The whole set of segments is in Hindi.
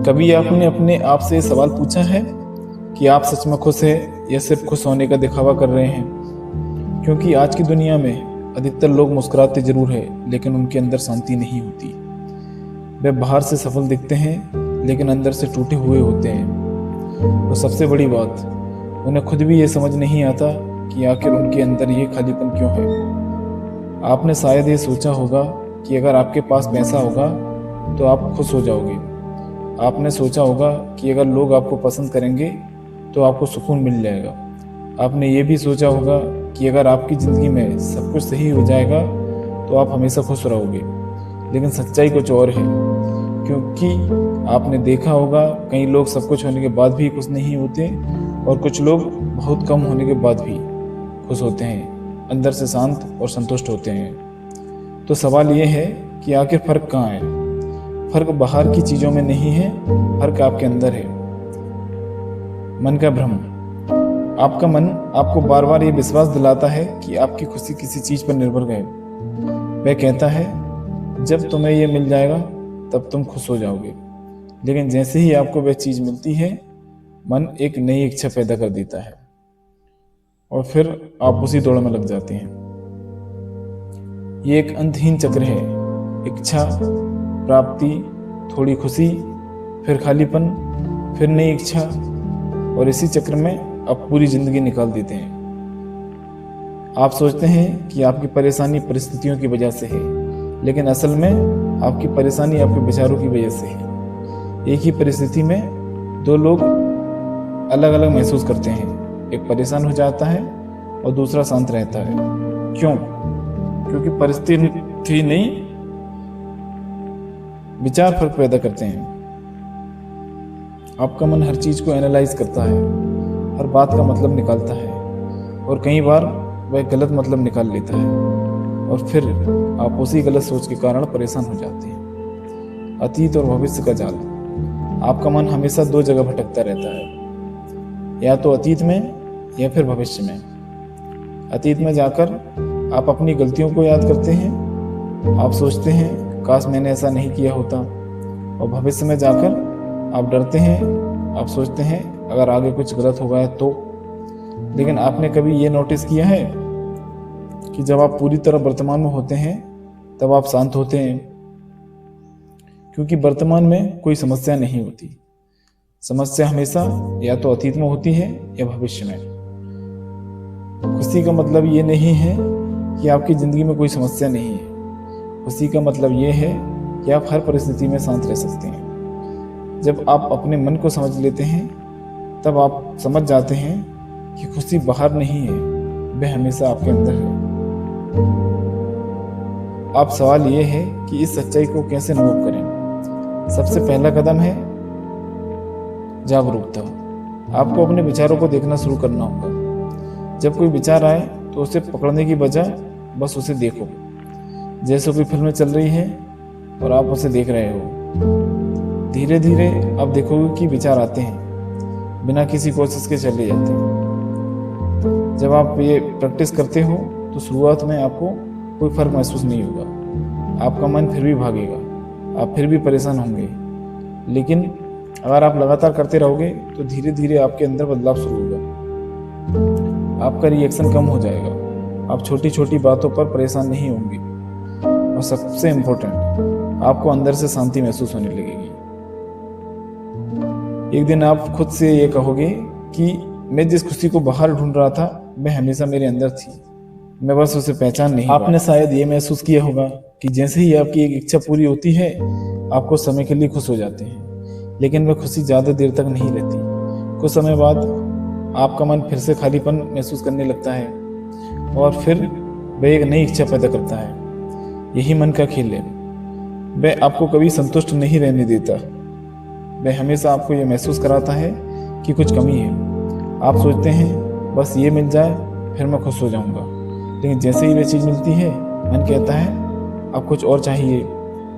कभी आपने अपने आप से सवाल पूछा है कि आप सच में खुश हैं या सिर्फ खुश होने का दिखावा कर रहे हैं? क्योंकि आज की दुनिया में अधिकतर लोग मुस्कुराते जरूर हैं, लेकिन उनके अंदर शांति नहीं होती। वे बाहर से सफल दिखते हैं, लेकिन अंदर से टूटे हुए होते हैं। और सबसे बड़ी बात, उन्हें खुद भी ये समझ नहीं आता कि आखिर उनके अंदर ये खालीपन क्यों है। आपने शायद ये सोचा होगा कि अगर आपके पास पैसा होगा तो आप खुश हो जाओगे। आपने सोचा होगा कि अगर लोग आपको पसंद करेंगे तो आपको सुकून मिल जाएगा। आपने ये भी सोचा होगा कि अगर आपकी ज़िंदगी में सब कुछ सही हो जाएगा तो आप हमेशा खुश रहोगे। लेकिन सच्चाई कुछ और है, क्योंकि आपने देखा होगा कई लोग सब कुछ होने के बाद भी खुश नहीं होते और कुछ लोग बहुत कम होने के बाद भी खुश होते हैं, अंदर से शांत और संतुष्ट होते हैं। तो सवाल ये है कि आखिर फ़र्क कहाँ है? फ़र्क बाहर की चीज़ों में नहीं है, फ़र्क आपके अंदर है। मन का भ्रम। आपका मन आपको बार बार ये विश्वास दिलाता है कि आपकी खुशी किसी चीज़ पर निर्भर है। वह कहता है जब तुम्हें ये मिल जाएगा तब तुम खुश हो जाओगे। लेकिन जैसे ही आपको वह चीज़ मिलती है, मन एक नई इच्छा पैदा कर देता है और फिर आप उसी दौड़ में लग जाते हैं। ये एक अंतहीन चक्र है। इच्छा, प्राप्ति, थोड़ी खुशी, फिर खालीपन, फिर नई इच्छा, और इसी चक्र में आप पूरी जिंदगी निकाल देते हैं। आप सोचते हैं कि आपकी परेशानी परिस्थितियों की वजह से है, लेकिन असल में आपकी परेशानी आपके विचारों की वजह से है। एक ही परिस्थिति में दो लोग अलग अलग महसूस करते हैं। एक परेशान हो जाता है और दूसरा शांत रहता है। क्यों? क्योंकि परिस्थिति नहीं, विचार फर्क पैदा करते हैं। आपका मन हर चीज को एनालाइज करता है, हर बात का मतलब निकालता है, और कई बार वह गलत मतलब निकाल लेता है, और फिर आप उसी गलत सोच के कारण परेशान हो जाते हैं। अतीत और भविष्य का जाल। आपका मन हमेशा दो जगह भटकता रहता है, या तो अतीत में या फिर भविष्य में। अतीत में जाकर आप अपनी गलतियों को याद करते हैं, आप सोचते हैं काश मैंने ऐसा नहीं किया होता। और भविष्य में जाकर आप डरते हैं, आप सोचते हैं अगर आगे कुछ गलत हो गया तो। लेकिन आपने कभी ये नोटिस किया है कि जब आप पूरी तरह वर्तमान में होते हैं तब आप शांत होते हैं? क्योंकि वर्तमान में कोई समस्या नहीं होती। समस्या हमेशा या तो अतीत में होती है या भविष्य में। खुशी का मतलब ये नहीं है कि आपकी जिंदगी में कोई समस्या नहीं है। खुशी का मतलब ये है कि आप हर परिस्थिति में शांत रह सकते हैं। जब आप अपने मन को समझ लेते हैं तब आप समझ जाते हैं कि खुशी बाहर नहीं है, वह हमेशा आपके अंदर है। अब सवाल ये है कि इस सच्चाई को कैसे अनुभव करें। सबसे पहला कदम है जागरूकता। आपको अपने विचारों को देखना शुरू करना होगा। जब कोई विचार आए तो उसे पकड़ने की बजाय बस उसे देखो, जैसे कोई फिल्म चल रही है और आप उसे देख रहे हो। धीरे धीरे आप देखोगे कि विचार आते हैं, बिना किसी कोशिश के चले जाते हैं। जब आप ये प्रैक्टिस करते हो तो शुरुआत में आपको कोई फर्क महसूस नहीं होगा। आपका मन फिर भी भागेगा, आप फिर भी परेशान होंगे। लेकिन अगर आप लगातार करते रहोगे तो धीरे धीरे आपके अंदर बदलाव शुरू होगा। आपका रिएक्शन कम हो जाएगा, आप छोटी छोटी बातों पर परेशान नहीं होंगे, और सबसे इम्पोर्टेंट, आपको अंदर से शांति महसूस होने लगेगी। एक दिन आप खुद से ये कहोगे कि मैं जिस खुशी को बाहर ढूंढ रहा था वह हमेशा मेरे अंदर थी, मैं बस उसे पहचान नहीं। आपने शायद ये महसूस किया होगा कि जैसे ही आपकी एक इच्छा पूरी होती है, आपको समय के लिए खुश हो जाते हैं, लेकिन वह खुशी ज़्यादा देर तक नहीं रहती। कुछ समय बाद आपका मन फिर से खालीपन महसूस करने लगता है, और फिर वह एक नई इच्छा पैदा करता है। यही मन का खेल है। वह आपको कभी संतुष्ट नहीं रहने देता। वह हमेशा आपको यह महसूस कराता है कि कुछ कमी है। आप सोचते हैं बस ये मिल जाए फिर मैं खुश हो जाऊंगा। लेकिन जैसे ही वह चीज़ मिलती है, मन कहता है अब कुछ और चाहिए,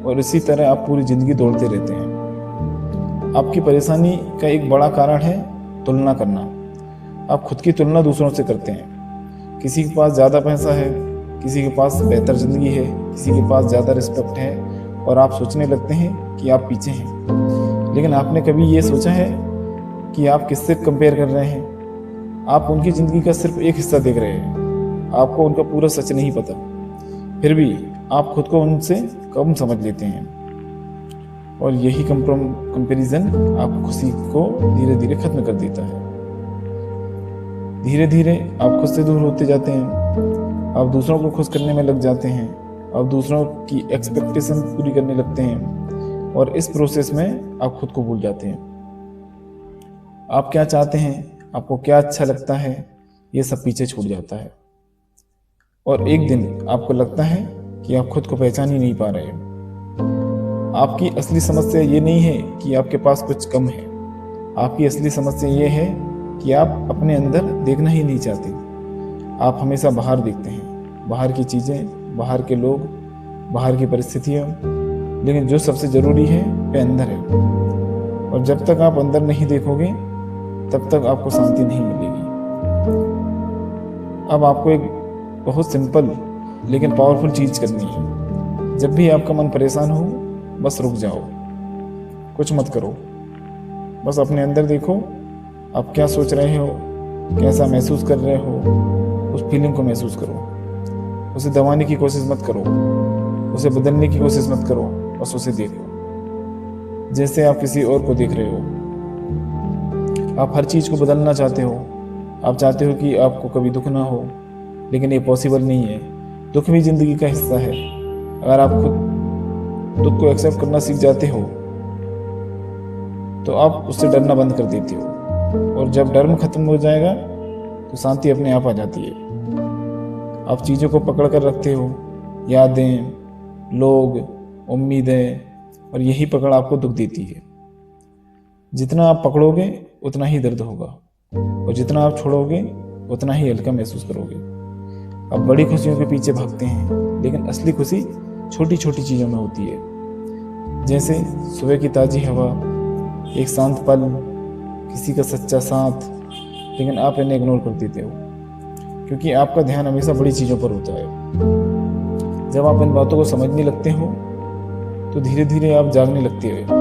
और इसी तरह आप पूरी ज़िंदगी दौड़ते रहते हैं। आपकी परेशानी का एक बड़ा कारण है तुलना करना। आप खुद की तुलना दूसरों से करते हैं। किसी के पास ज़्यादा पैसा है, किसी के पास बेहतर ज़िंदगी है, किसी के पास ज़्यादा रिस्पेक्ट है, और आप सोचने लगते हैं कि आप पीछे हैं। लेकिन आपने कभी ये सोचा है कि आप किससे कंपेयर कर रहे हैं? आप उनकी ज़िंदगी का सिर्फ एक हिस्सा देख रहे हैं, आपको उनका पूरा सच नहीं पता। फिर भी आप खुद को उनसे कम समझ लेते हैं, और यही कंपैरिजन आपकी खुशी को धीरे धीरे खत्म कर देता है। धीरे धीरे आप खुद से दूर होते जाते हैं, आप दूसरों को खुश करने में लग जाते हैं, आप दूसरों की एक्सपेक्टेशन पूरी करने लगते हैं, और इस प्रोसेस में आप खुद को भूल जाते हैं। आप क्या चाहते हैं, आपको क्या अच्छा लगता है, ये सब पीछे छूट जाता है, और एक दिन आपको लगता है कि आप खुद को पहचान ही नहीं पा रहे हैं। आपकी असली समस्या ये नहीं है कि आपके पास कुछ कम है, आपकी असली समस्या ये है कि आप अपने अंदर देखना ही नहीं चाहते। आप हमेशा बाहर देखते हैं, बाहर की चीज़ें, बाहर के लोग, बाहर की परिस्थितियाँ, लेकिन जो सबसे ज़रूरी है वह अंदर है। और जब तक आप अंदर नहीं देखोगे तब तक आपको शांति नहीं मिलेगी। अब आपको एक बहुत सिंपल लेकिन पावरफुल चीज़ करनी है। जब भी आपका मन परेशान हो, बस रुक जाओ, कुछ मत करो, बस अपने अंदर देखो। आप क्या सोच रहे हो, कैसा महसूस कर रहे हो, उस फीलिंग को महसूस करो। उसे दबाने की कोशिश मत करो, उसे बदलने की कोशिश मत करो, बस उसे देखो जैसे आप किसी और को देख रहे हो। आप हर चीज़ को बदलना चाहते हो, आप चाहते हो कि आपको कभी दुख ना हो, लेकिन ये पॉसिबल नहीं है। दुख भी ज़िंदगी का हिस्सा है। अगर आप खुद दुख को एक्सेप्ट करना सीख जाते हो तो आप उससे डरना बंद कर देते हो, और जब डर खत्म हो जाएगा तो शांति अपने आप आ जाती है। आप चीज़ों को पकड़ कर रखते हो, यादें, लोग, उम्मीदें, और यही पकड़ आपको दुख देती है। जितना आप पकड़ोगे उतना ही दर्द होगा, और जितना आप छोड़ोगे उतना ही हल्का महसूस करोगे। आप बड़ी खुशियों के पीछे भागते हैं, लेकिन असली खुशी छोटी छोटी चीज़ों में होती है, जैसे सुबह की ताज़ी हवा, एक शांत पल, किसी का सच्चा साथ। लेकिन आप इन्हें इग्नोर कर देते हो, क्योंकि आपका ध्यान हमेशा बड़ी चीज़ों पर होता है। जब आप इन बातों को समझने लगते हो तो धीरे धीरे आप जागने लगते हो।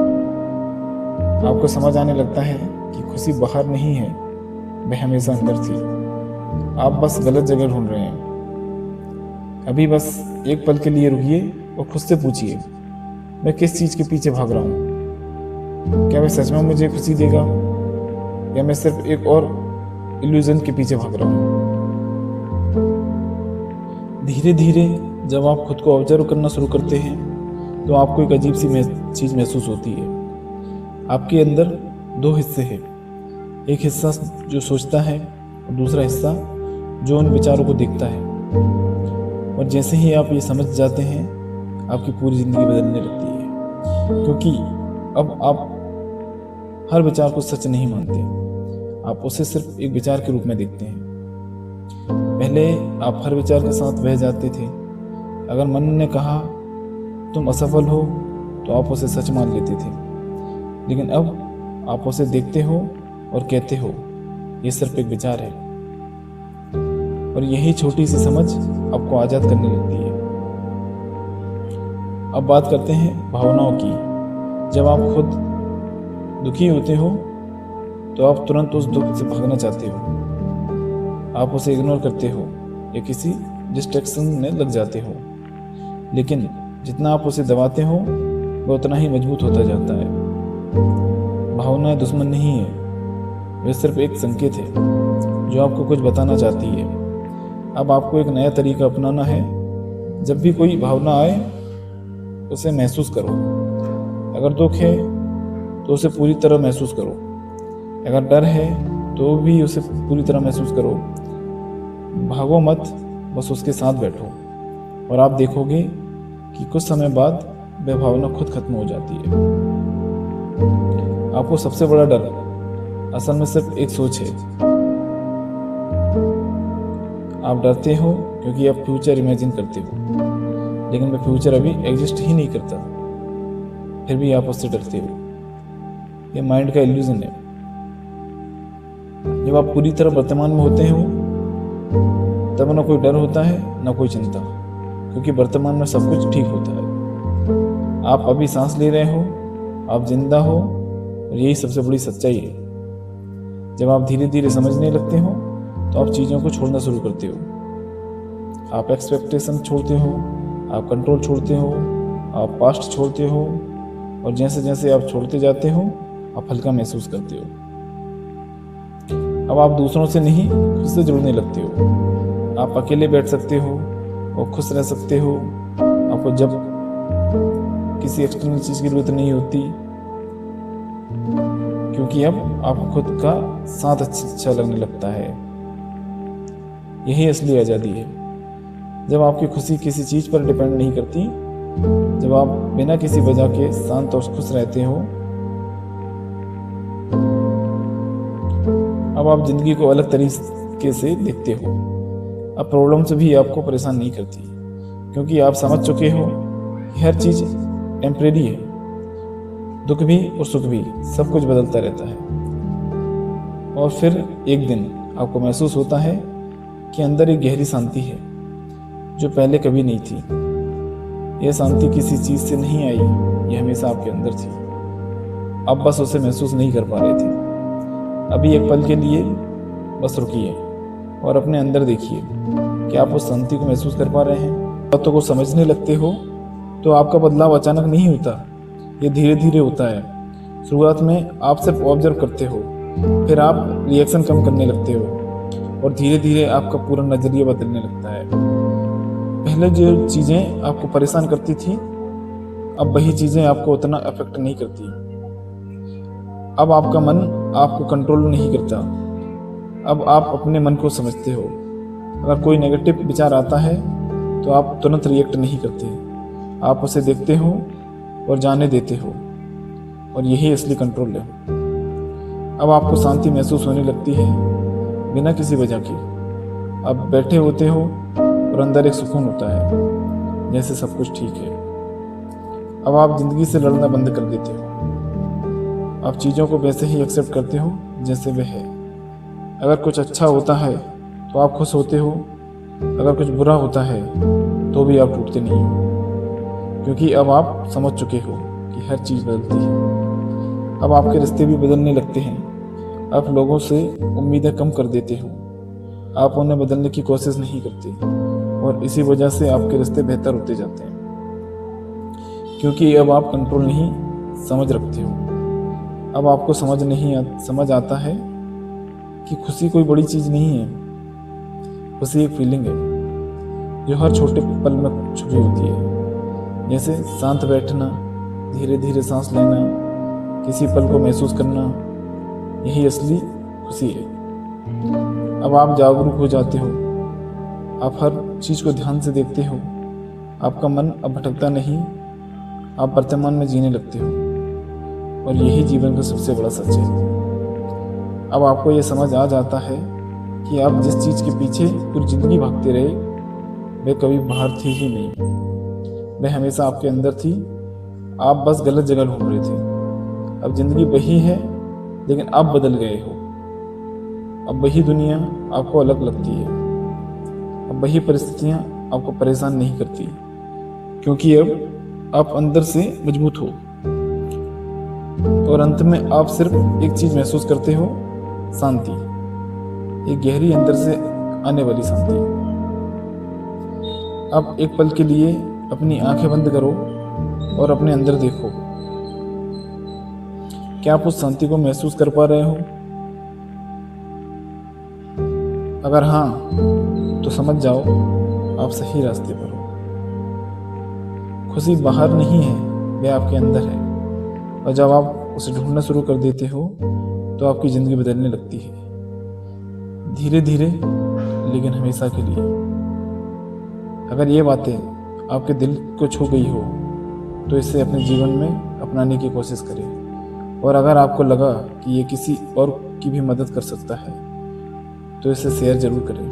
आपको समझ आने लगता है कि खुशी बाहर नहीं है, वह हमेशा अंदर थी। आप बस गलत जगह ढूंढ रहे हैं। अभी बस एक पल के लिए रुकिए और खुद से पूछिए, मैं किस चीज़ के पीछे भाग रहा हूँ? क्या वह सच में मुझे खुशी देगा, या मैं सिर्फ एक और इल्यूजन के पीछे भाग रहा हूँ? धीरे धीरे जब आप खुद को ऑब्जर्व करना शुरू करते हैं तो आपको एक अजीब सी चीज़ महसूस होती है। आपके अंदर दो हिस्से हैं, एक हिस्सा जो सोचता है और दूसरा हिस्सा जो उन विचारों को देखता है। और जैसे ही आप ये समझ जाते हैं, आपकी पूरी ज़िंदगी बदलने लगती है, क्योंकि अब आप हर विचार को सच नहीं मानते, आप उसे सिर्फ एक विचार के रूप में देखते हैं। पहले आप हर विचार के साथ बह जाते थे। अगर मन ने कहा तुम असफल हो तो आप उसे सच मान लेते थे, लेकिन अब आप उसे देखते हो और कहते हो ये सिर्फ एक विचार है। और यही छोटी सी समझ आपको आज़ाद करने लगती है। अब बात करते हैं भावनाओं की। जब आप खुद दुखी होते हो तो आप तुरंत उस दुख से भागना चाहते हो, आप उसे इग्नोर करते हो या किसी डिस्ट्रैक्शन में लग जाते हो। लेकिन जितना आप उसे दबाते हो वह उतना ही मजबूत होता जाता है। भावनाएं दुश्मन नहीं है, वे सिर्फ एक संकेत है जो आपको कुछ बताना चाहती है। अब आपको एक नया तरीका अपनाना है। जब भी कोई भावना आए उसे महसूस करो। अगर दुख है तो उसे पूरी तरह महसूस करो, अगर डर है तो भी उसे पूरी तरह महसूस करो। भागो मत, बस उसके साथ बैठो, और आप देखोगे कि कुछ समय बाद वह भावना खुद खत्म हो जाती है। आपको सबसे बड़ा डर असल में सिर्फ एक सोच है। आप डरते हो क्योंकि आप फ्यूचर इमेजिन करते हो, लेकिन वह फ्यूचर अभी एग्जिस्ट ही नहीं करता, फिर भी आप उससे डरते हो। ये माइंड का इल्यूजन है। जब आप पूरी तरह वर्तमान में होते हो तब ना कोई डर होता है ना कोई चिंता, क्योंकि वर्तमान में सब कुछ ठीक होता है। आप अभी सांस ले रहे हो, आप जिंदा हो, और यही सबसे बड़ी सच्चाई है। जब आप धीरे धीरे समझने लगते हो तो आप चीज़ों को छोड़ना शुरू करते हो। आप एक्सपेक्टेशन छोड़ते हो, आप कंट्रोल छोड़ते हो, आप पास्ट छोड़ते हो, और जैसे जैसे आप छोड़ते जाते हो आप हल्का महसूस करते हो। अब आप दूसरों से नहीं, खुद से जुड़ने लगते हो। आप अकेले बैठ सकते हो और खुश रह सकते हो। आपको जब किसी एक्सटर्नल चीज़ की जरूरत नहीं होती, क्योंकि अब आपको खुद का साथ अच्छा लगने लगता है। यही असली आज़ादी है, जब आपकी खुशी किसी चीज़ पर डिपेंड नहीं करती, जब आप बिना किसी वजह के शांत और खुश रहते हो। अब आप जिंदगी को अलग तरीके से देखते हो। अब प्रॉब्लम्स भी आपको परेशान नहीं करती, क्योंकि आप समझ चुके हो कि हर चीज़ टेम्परेरी है। दुख भी और सुख भी, सब कुछ बदलता रहता है। और फिर एक दिन आपको महसूस होता है कि अंदर एक गहरी शांति है जो पहले कभी नहीं थी। यह शांति किसी चीज़ से नहीं आई, यह हमेशा आपके अंदर थी। आप बस उसे महसूस नहीं कर पा रहे थे। अभी एक पल के लिए बस रुकिए और अपने अंदर देखिए कि आप उस शांति को महसूस कर पा रहे हैं। बातों को समझने लगते हो तो आपका बदलाव अचानक नहीं होता, ये धीरे धीरे होता है। शुरुआत में आप सिर्फ ऑब्जर्व करते हो, फिर आप रिएक्शन कम करने लगते हो, और धीरे धीरे आपका पूरा नज़रिया बदलने लगता है। पहले जो चीज़ें आपको परेशान करती थी, अब वही चीज़ें आपको उतना अफेक्ट नहीं करती। अब आपका मन आपको कंट्रोल नहीं करता। अब आप अपने मन को समझते हो। अगर कोई नेगेटिव विचार आता है तो आप तुरंत रिएक्ट नहीं करते, आप उसे देखते हो और जाने देते हो, और यही असली कंट्रोल है। अब आपको शांति महसूस होने लगती है बिना किसी वजह की। अब बैठे होते हो और अंदर एक सुकून होता है, जैसे सब कुछ ठीक है। अब आप जिंदगी से लड़ना बंद कर देते हो। आप चीज़ों को वैसे ही एक्सेप्ट करते हो जैसे वे है। अगर कुछ अच्छा होता है तो आप खुश होते हो, अगर कुछ बुरा होता है तो भी आप टूटते नहीं हो, क्योंकि अब आप समझ चुके हो कि हर चीज़ बदलती है। अब आपके रिश्ते भी बदलने लगते हैं। आप लोगों से उम्मीदें कम कर देते हो, आप उन्हें बदलने की कोशिश नहीं करते, और इसी वजह से आपके रिश्ते बेहतर होते जाते हैं, क्योंकि अब आप कंट्रोल नहीं समझ रखते हो। अब आपको समझ आता है कि खुशी कोई बड़ी चीज़ नहीं है। खुशी एक फीलिंग है जो हर छोटे पल में छुपी होती है, जैसे शांत बैठना, धीरे धीरे सांस लेना, किसी पल को महसूस करना। यही असली खुशी है। अब आप जागरूक हो जाते हो, आप हर चीज़ को ध्यान से देखते हो। आपका मन अब भटकता नहीं, आप वर्तमान में जीने लगते हो, और यही जीवन का सबसे बड़ा सच है। अब आपको यह समझ आ जाता है कि आप जिस चीज़ के पीछे पूरी जिंदगी भागते रहे, वह कभी बाहर थी ही नहीं, वह हमेशा आपके अंदर थी। आप बस गलत जगह ढूंढ रहे थे। अब जिंदगी वही है, लेकिन आप बदल गए हो। अब वही दुनिया आपको अलग लगती है, अब वही परिस्थितियाँ आपको परेशान नहीं करती, क्योंकि अब आप अंदर से मजबूत हो। और अंत में आप सिर्फ एक चीज़ महसूस करते हो, शांति, एक गहरी अंदर से आने वाली शांति। अब एक पल के लिए अपनी आंखें बंद करो और अपने अंदर देखो। क्या आप उस शांति को महसूस कर पा रहे हो? अगर हाँ, तो समझ जाओ आप सही रास्ते पर हो। खुशी बाहर नहीं है, वह आपके अंदर है, और जब आप उसे ढूंढना शुरू कर देते हो तो आपकी ज़िंदगी बदलने लगती है, धीरे धीरे, लेकिन हमेशा के लिए। अगर ये बातें आपके दिल को छू गई हो तो इसे अपने जीवन में अपनाने की कोशिश करें, और अगर आपको लगा कि ये किसी और की भी मदद कर सकता है तो इसे शेयर ज़रूर करें।